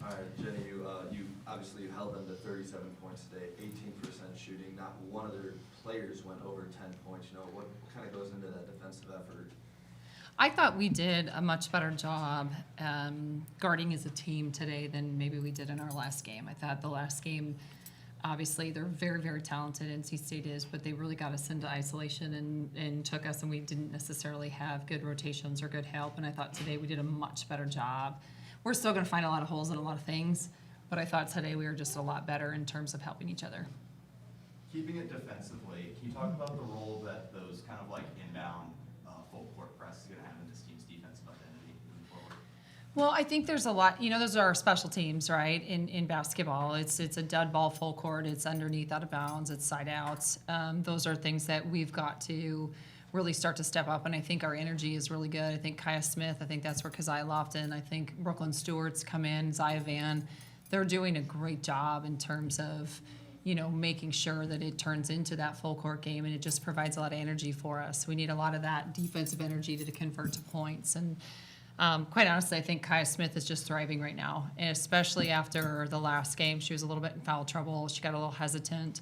All right, Jennie, you obviously you held them to 37 points today, 18% shooting. Not one of their players went over 10 points. You know, what kind of goes into that defensive effort? I thought we did a much better job guarding as a team today than maybe we did in our last game. I thought the last game, obviously, they're very, very talented, NC State is, but they really got us into isolation and took us, and we didn't necessarily have good rotations or good help. And I thought today we did a much better job. We're still going to find a lot of holes in a lot of things, but I thought today we were just a lot better in terms of helping each other. Keeping it defensively, can you talk about the role that those kind of like inbound full court press is going to have in this team's defensive identity moving forward? Well, I think there's a lot, those are our special teams, right? In basketball, it's a dead ball full court, it's underneath out of bounds, it's side outs. Those are things that we've got to really start to step up, and I think our energy is really good. I think Kaya Smith, I think that's where Keziah Lofton, I think Brooklyn Stewart's come in, Zaya Van. They're doing a great job in terms of, making sure that it turns into that full court game, and it just provides a lot of energy for us. We need a lot of that defensive energy to convert to points. And quite honestly, I think Kaya Smith is just thriving right now, and especially after the last game. She was a little bit in foul trouble. She got a little hesitant.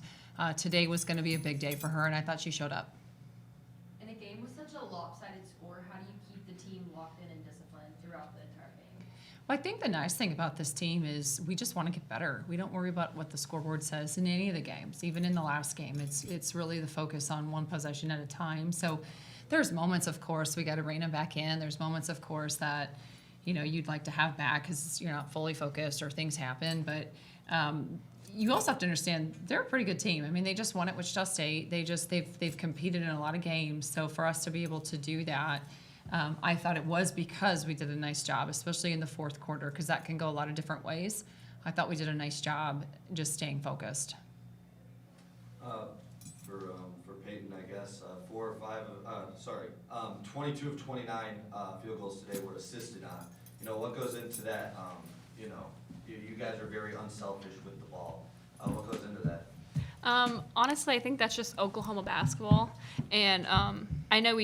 Today was going to be a big day for her, and I thought she showed up. In a game with such a lopsided score, how do you keep the team locked in and disciplined throughout the entire game? Well, I think the nice thing about this team is we just want to get better. We don't worry about what the scoreboard says in any of the games. Even in the last game, it's really the focus on one possession at a time. So there's moments, of course, we got to rein them back in. There's moments, of course, that you'd like to have back because you're not fully focused or things happen. But you also have to understand they're a pretty good team. I mean, they just won at Wichita State. They've competed in a lot of games. So for us to be able to do that, I thought it was because we did a nice job, especially in the fourth quarter, because that can go a lot of different ways. I thought we did a nice job just staying focused. For Payton, I guess 22 of 29 field goals today were assisted on. What goes into that? You guys are very unselfish with the ball. What goes into that? Honestly, I think that's just Oklahoma basketball. And I know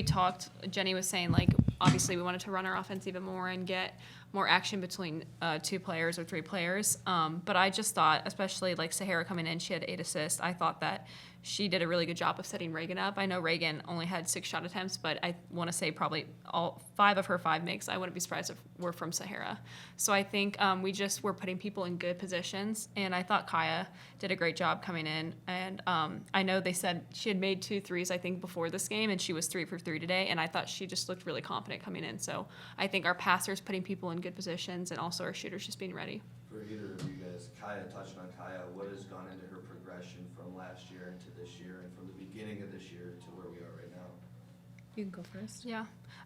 Jennie was saying, obviously we wanted to run our offense even more and get more action between 2 players or 3 players. But I just thought, especially Sahara coming in, she had 8 assists. I thought that she did a really good job of setting Reagan up. I know Reagan only had 6 shot attempts, but I want to say probably all 5 of her 5 makes, I wouldn't be surprised if were from Sahara. So I think we just were putting people in good positions, and I thought Kaya did a great job coming in. And I know they said she had made 2 threes, I think, before this game, and she was 3 for 3 today, and I thought she just looked really confident coming in. So I think our passers putting people in good positions, and also our shooters just being ready. For either of you guys, Kaya, touching on Kaya, what has gone into her progression from last year into this year and from the beginning of this year to where we are right now? You can go first. Yeah.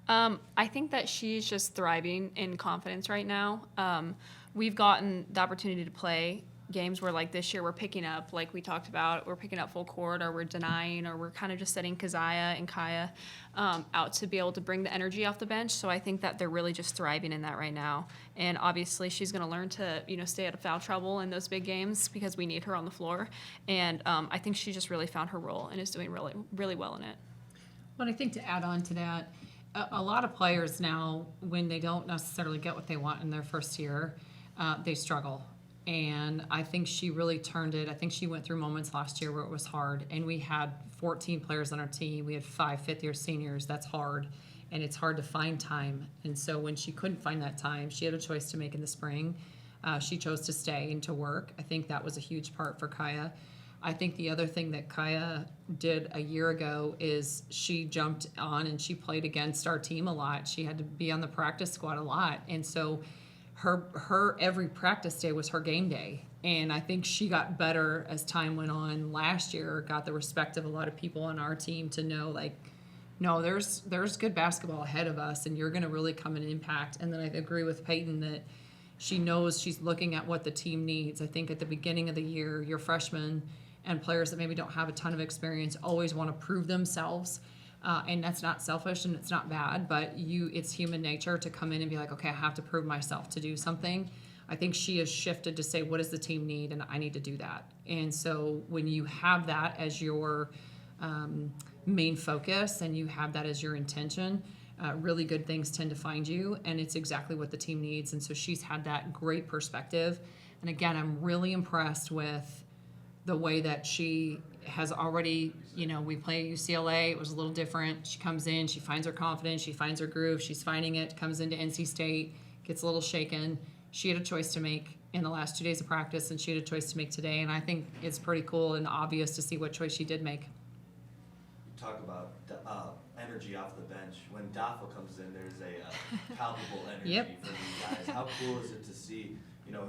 I think that she's just thriving in confidence right now. We've gotten the opportunity to play games where, this year, we're picking up, like we talked about, we're picking up full court, or we're denying, or we're kind of just setting Keziah and Kaya out to be able to bring the energy off the bench. So I think that they're really just thriving in that right now. And obviously she's going to learn to, stay out of foul trouble in those big games because we need her on the floor. And I think she just really found her role and is doing really, really well in it. Well, I think to add on to that, a lot of players now, when they don't necessarily get what they want in their first year, they struggle. And I think she really turned it. I think she went through moments last year where it was hard. And we had 14 players on our team. We had 5 fifth-year seniors. That's hard. And it's hard to find time. And so when she couldn't find that time, she had a choice to make in the spring. She chose to stay and to work. I think that was a huge part for Kaya. I think the other thing that Kaya did a year ago is she jumped on and she played against our team a lot. She had to be on the practice squad a lot. And so her every practice day was her game day. And I think she got better as time went on last year, got the respect of a lot of people on our team to know, no, there's good basketball ahead of us, and you're going to really come and impact. And then I agree with Payton that she knows she's looking at what the team needs. I think at the beginning of the year, your freshmen and players that maybe don't have a ton of experience always want to prove themselves. And that's not selfish and it's not bad, but it's human nature to come in and be like, okay, I have to prove myself to do something. I think she has shifted to say, what does the team need? And I need to do that. And so when you have that as your main focus and you have that as your intention, really good things tend to find you, and it's exactly what the team needs. And so she's had that great perspective. And again, I'm really impressed with the way that she has already, we play UCLA, it was a little different. She comes in, she finds her confidence, she finds her groove, she's finding it, comes into NC State, gets a little shaken. She had a choice to make in the last 2 days of practice, and she had a choice to make today. And I think it's pretty cool and obvious to see what choice she did make. You talk about energy off the bench. When Dafa comes in, there's a palpable energy Yep. from you guys. How cool is it to see,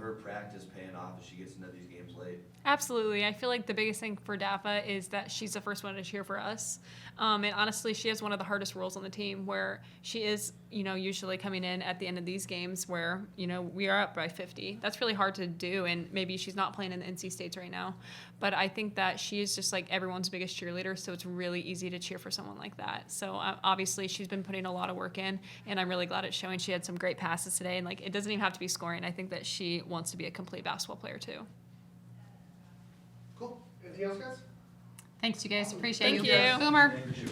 her practice paying off as she gets into these games late? Absolutely. I feel like the biggest thing for Dafa is that she's the first one to cheer for us. And honestly, she has one of the hardest roles on the team where she is, usually coming in at the end of these games where, we are up by 50. That's really hard to do, and maybe she's not playing in the NC States right now. But I think that she is just like everyone's biggest cheerleader, so it's really easy to cheer for someone like that. So obviously she's been putting a lot of work in, and I'm really glad it's showing. She had some great passes today, and like it doesn't even have to be scoring. I think that she wants to be a complete basketball player too. Cool. Anything else, guys? Thank you guys, appreciate Thank you. you. Boomer. Thank you.